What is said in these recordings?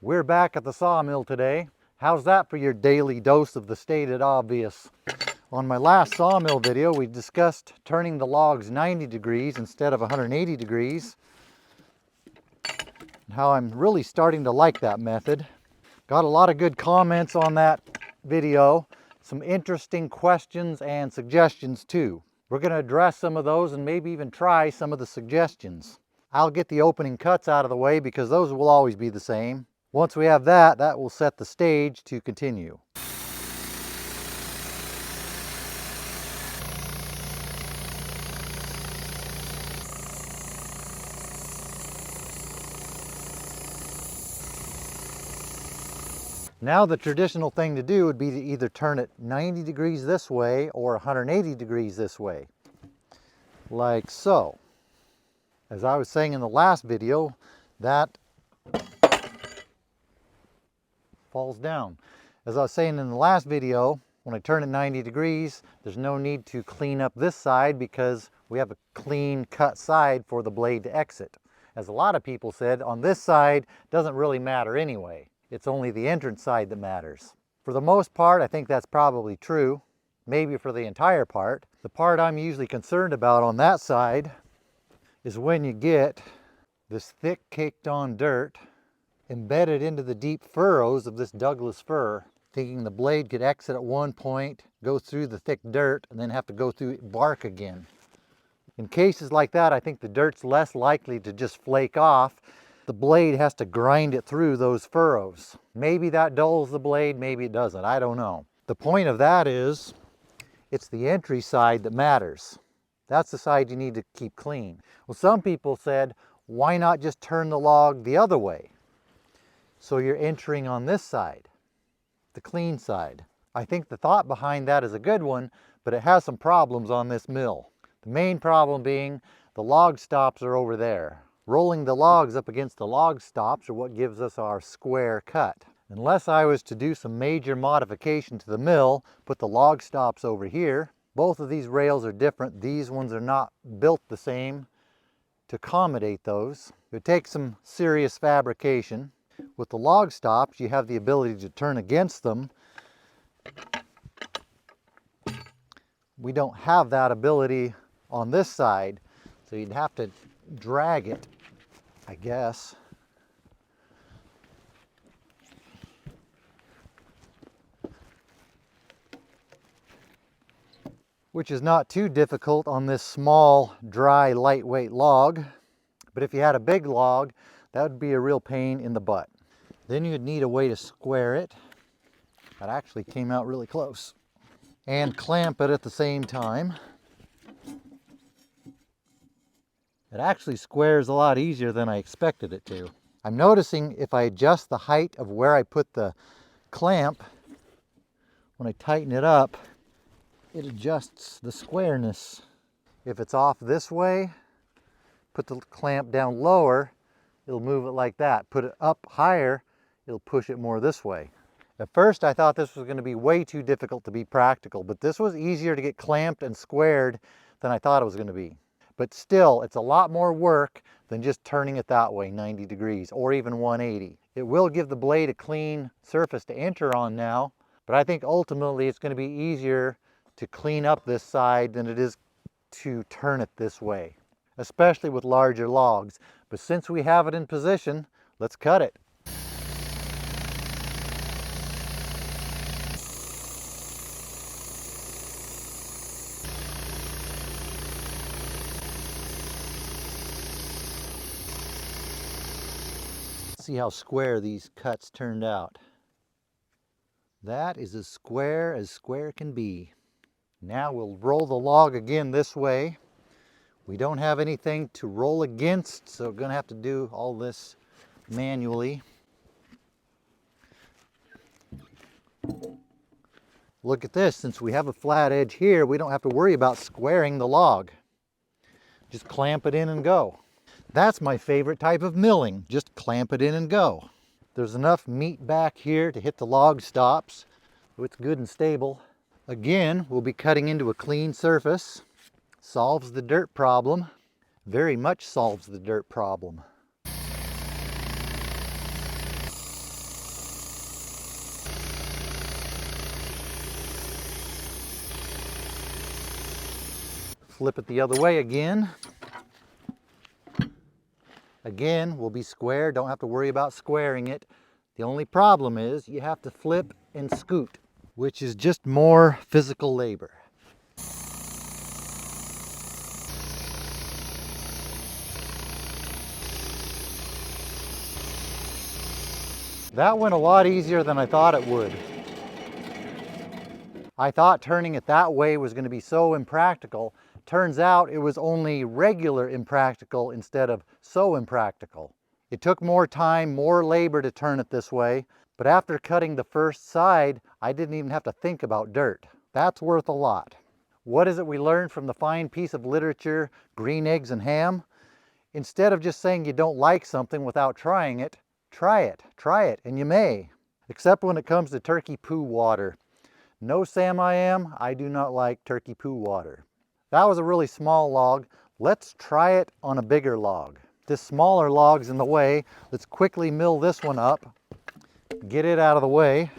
We're back at the sawmill today. How's that for your daily dose of the stated obvious? On my last sawmill video, we discussed turning the logs 90 degrees instead of 180 degrees. And how I'm really starting to like that method. Got a lot of good comments on that video. Some interesting questions and suggestions too. We're going to address some of those and maybe even try some of the suggestions. I'll get the opening cuts out of the way because those will always be the same. Once we have that, that will set the stage to continue. Now the traditional thing to do would be to either turn it 90 degrees this way or 180 degrees this way, like so. As I was saying in the last video, that falls down. As I was saying in the last video, when I turn it 90 degrees, there's no need to clean up this side because we have a clean cut side for the blade to exit. As a lot of people said, on this side, it doesn't really matter anyway. It's only the entrance side that matters. For the most part, I think that's probably true. Maybe for the entire part. The part I'm usually concerned about on that side is when you get this thick caked on dirt embedded into the deep furrows of this Douglas fir, thinking the blade could exit at one point, go through the thick dirt, and then have to go through bark again. In cases like that, I think the dirt's less likely to just flake off. The blade has to grind it through those furrows. Maybe that dulls the blade, maybe it doesn't, I don't know. The point of that is, it's the entry side that matters. That's the side you need to keep clean. Well, some people said, why not just turn the log the other way? So you're entering on this side, the clean side. I think the thought behind that is a good one, but it has some problems on this mill. The main problem being the log stops are over there. Rolling the logs up against the log stops are what gives us our square cut. Unless I was to do some major modification to the mill, put the log stops over here. Both of these rails are different. These ones are not built the same to accommodate those. It would take some serious fabrication. With the log stops, you have the ability to turn against them. We don't have that ability on this side, so you'd have to drag it, I guess. Which is not too difficult on this small, dry, lightweight log. But if you had a big log, that would be a real pain in the butt. Then you'd need a way to square it. That actually came out really close. And clamp it at the same time. It actually squares a lot easier than I expected it to. I'm noticing if I adjust the height of where I put the clamp, when I tighten it up, it adjusts the squareness. If it's off this way, put the clamp down lower, it'll move it like that. Put it up higher, it'll push it more this way. At first I thought this was going to be way too difficult to be practical, but this was easier to get clamped and squared than I thought it was going to be. But still, it's a lot more work than just turning it that way, 90 degrees, or even 180. It will give the blade a clean surface to enter on now, but I think ultimately it's going to be easier to clean up this side than it is to turn it this way, especially with larger logs. But since we have it in position, let's cut it. See how square these cuts turned out. That is as square can be. Now we'll roll the log again this way. We don't have anything to roll against, so we're going to have to do all this manually. Look at this, since we have a flat edge here, we don't have to worry about squaring the log. Just clamp it in and go. That's my favorite type of milling, just clamp it in and go. There's enough meat back here to hit the log stops, so it's good and stable. Again, we'll be cutting into a clean surface. Solves the dirt problem. Very much solves the dirt problem. Flip it the other way again. Again, will be square. Don't have to worry about squaring it. The only problem is you have to flip and scoot, which is just more physical labor. That went a lot easier than I thought it would. I thought turning it that way was going to be so impractical. Turns out it was only regular impractical instead of so impractical. It took more time, more labor to turn it this way, but after cutting the first side, I didn't even have to think about dirt. That's worth a lot. What is it we learned from the fine piece of literature, Green Eggs and Ham? Instead of just saying you don't like something without trying it, try it, and you may. Except when it comes to turkey poo water. No Sam I am, I do not like turkey poo water. That was a really small log. Let's try it on a bigger log. This smaller log's in the way. Let's quickly mill this one up, get it out of the way.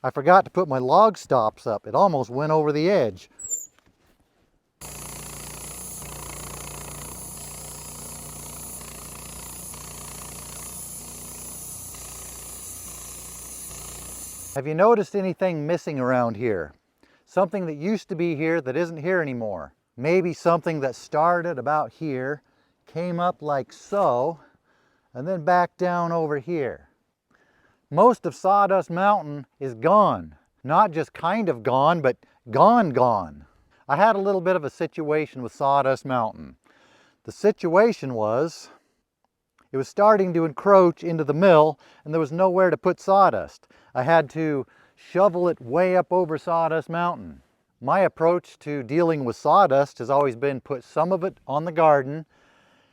I forgot to put my log stops up. It almost went over the edge. Have you noticed anything missing around here? Something that used to be here that isn't here anymore. Maybe something that started about here, came up like so, and then back down over here. Most of Sawdust Mountain is gone. Not just kind of gone, but gone. I had a little bit of a situation with Sawdust Mountain. The situation was, it was starting to encroach into the mill and there was nowhere to put sawdust. I had to shovel it way up over Sawdust Mountain. My approach to dealing with sawdust has always been put some of it on the garden,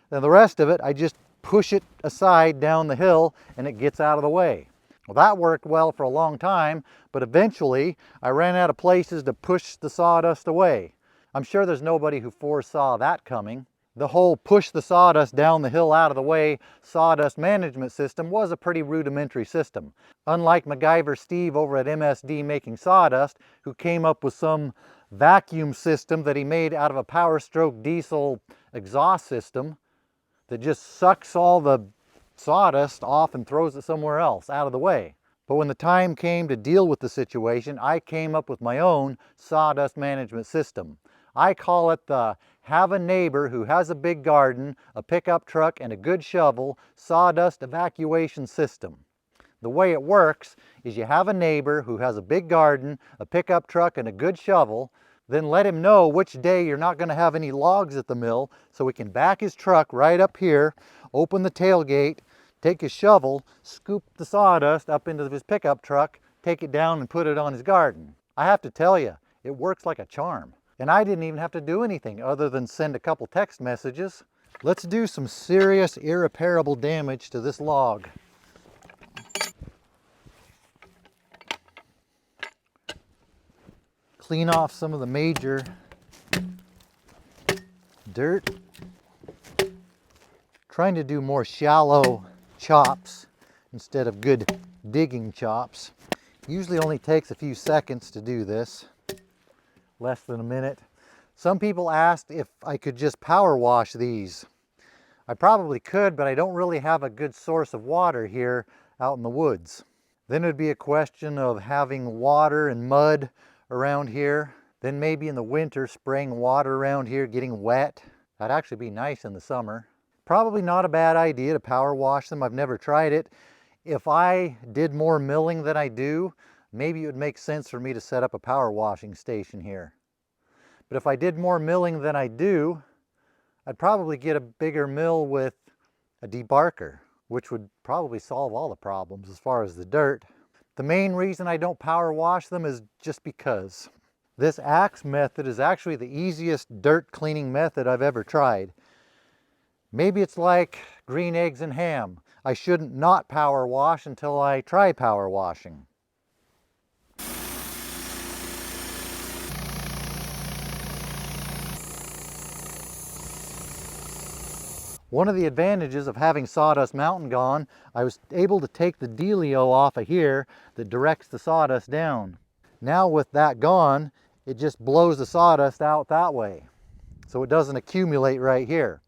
then the rest of it I just push it aside down the hill and it gets out of the way. Well, that worked well for a long time, but eventually I ran out of places to push the sawdust away. I'm sure there's nobody who foresaw that coming. The whole push the sawdust down the hill out of the way Sawdust Management system was a pretty rudimentary system. Unlike MacGyver Steve over at MSD Making Sawdust, who came up with some vacuum system that he made out of a Power Stroke diesel exhaust system that just sucks all the sawdust off and throws it somewhere else out of the way. But when the time came to deal with the situation, I came up with my own Sawdust Management system. I call it the have a neighbor who has a big garden, a pickup truck, and a good shovel sawdust evacuation system. The way it works is you have a neighbor who has a big garden, a pickup truck, and a good shovel, then let him know which day you're not going to have any logs at the mill so he can back his truck right up here, open the tailgate, take his shovel, scoop the sawdust up into his pickup truck, take it down and put it on his garden. I have to tell you, it works like a charm. And I didn't even have to do anything other than send a couple text messages. Let's do some serious irreparable damage to this log. Clean off some of the major dirt. Trying to do more shallow chops instead of good digging chops. Usually only takes a few seconds to do this. Less than a minute. Some people asked if I could just power wash these. I probably could, but I don't really have a good source of water here out in the woods. Then it would be a question of having water and mud around here. Then maybe in the winter spraying water around here, getting wet. That'd actually be nice in the summer. Probably not a bad idea to power wash them. I've never tried it. If I did more milling than I do, maybe it would make sense for me to set up a power washing station here. But if I did more milling than I do, I'd probably get a bigger mill with a debarker, which would probably solve all the problems as far as the dirt. The main reason I don't power wash them is just because. This axe method is actually the easiest dirt cleaning method I've ever tried. Maybe it's like Green Eggs and Ham. I shouldn't not power wash until I try power washing. One of the advantages of having Sawdust Mountain gone, I was able to take the dealio off of here that directs the sawdust down. Now with that gone, it just blows the sawdust out that way, so it doesn't accumulate right here.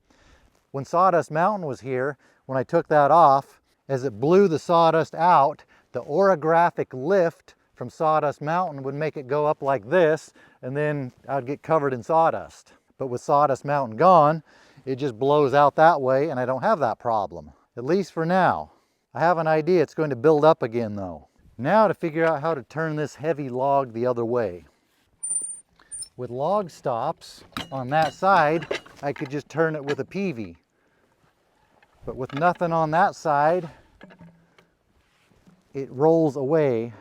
When Sawdust Mountain was here, when I took that off, as it blew the sawdust out, the orographic lift from Sawdust Mountain would make it go up like this, and then I'd get covered in sawdust. But with Sawdust Mountain gone, it just blows out that way, and I don't have that problem, at least for now. I have an idea it's going to build up again though. Now to figure out how to turn this heavy log the other way. With log stops on that side, I could just turn it with a peavey. But with nothing on that side, it rolls away.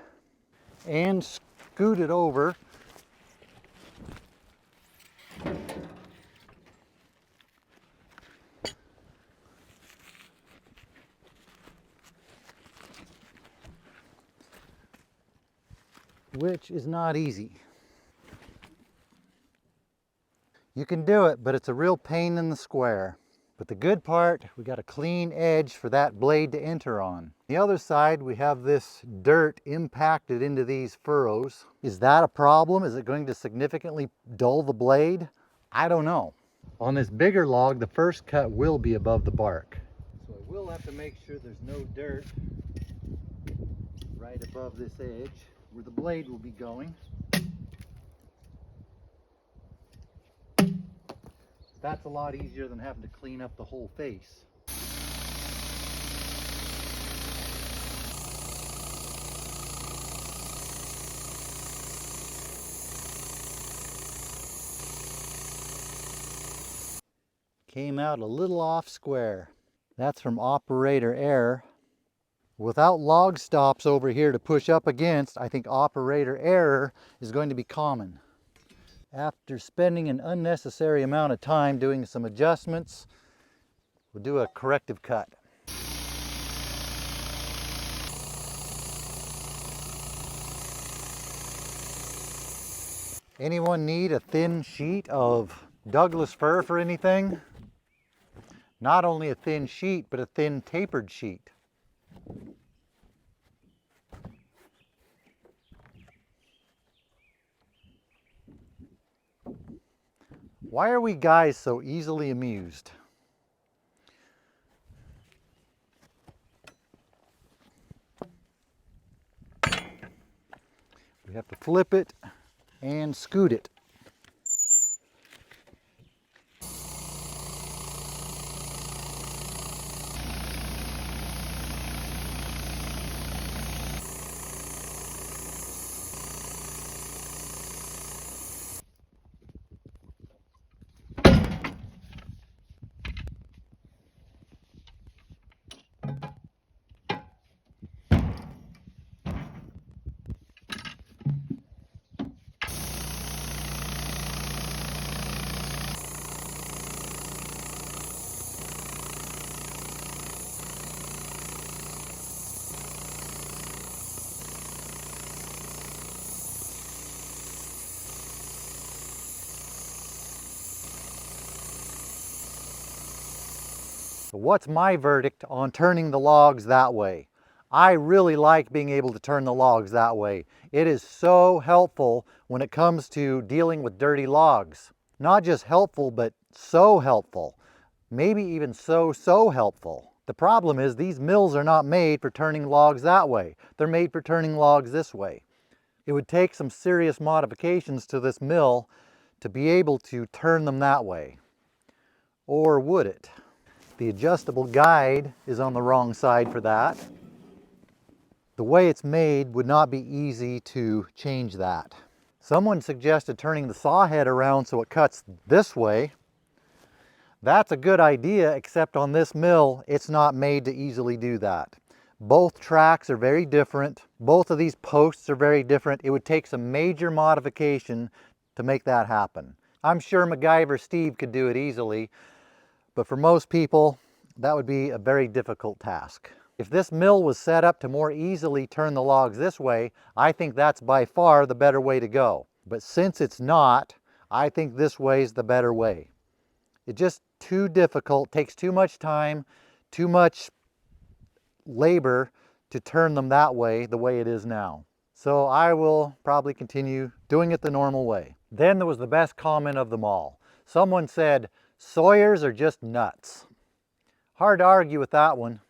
And scoot it over. Which is not easy. You can do it, but it's a real pain in the square. But the good part, we got a clean edge for that blade to enter on. The other side, we have this dirt impacted into these furrows. Is that a problem? Is it going to significantly dull the blade? I don't know. On this bigger log, the first cut will be above the bark. So I will have to make sure there's no dirt right above this edge where the blade will be going. That's a lot easier than having to clean up the whole face. Came out a little off square. That's from operator error. Without log stops over here to push up against, I think operator error is going to be common. After spending an unnecessary amount of time doing some adjustments, we'll do a corrective cut. Anyone need a thin sheet of Douglas fir for anything? Not only a thin sheet, but a thin tapered sheet. Why are we guys so easily amused? We have to flip it and scoot it. So what's my verdict on turning the logs that way? I really like being able to turn the logs that way. It is so helpful when it comes to dealing with dirty logs. Not just helpful, but so helpful. Maybe even so helpful. The problem is these mills are not made for turning logs that way. They're made for turning logs this way. It would take some serious modifications to this mill to be able to turn them that way. Or would it? The adjustable guide is on the wrong side for that. The way it's made would not be easy to change that. Someone suggested turning the saw head around so it cuts this way. That's a good idea, except on this mill, it's not made to easily do that. Both tracks are very different. Both of these posts are very different. It would take some major modification to make that happen. I'm sure MacGyver Steve could do it easily, but for most people, that would be a very difficult task. If this mill was set up to more easily turn the logs this way, I think that's by far the better way to go. But since it's not, I think this way is the better way. It's just too difficult, takes too much time, too much labor to turn them that way, the way it is now. So I will probably continue doing it the normal way. Then there was the best comment of them all. Someone said, Sawyers are just nuts. Hard to argue with that one.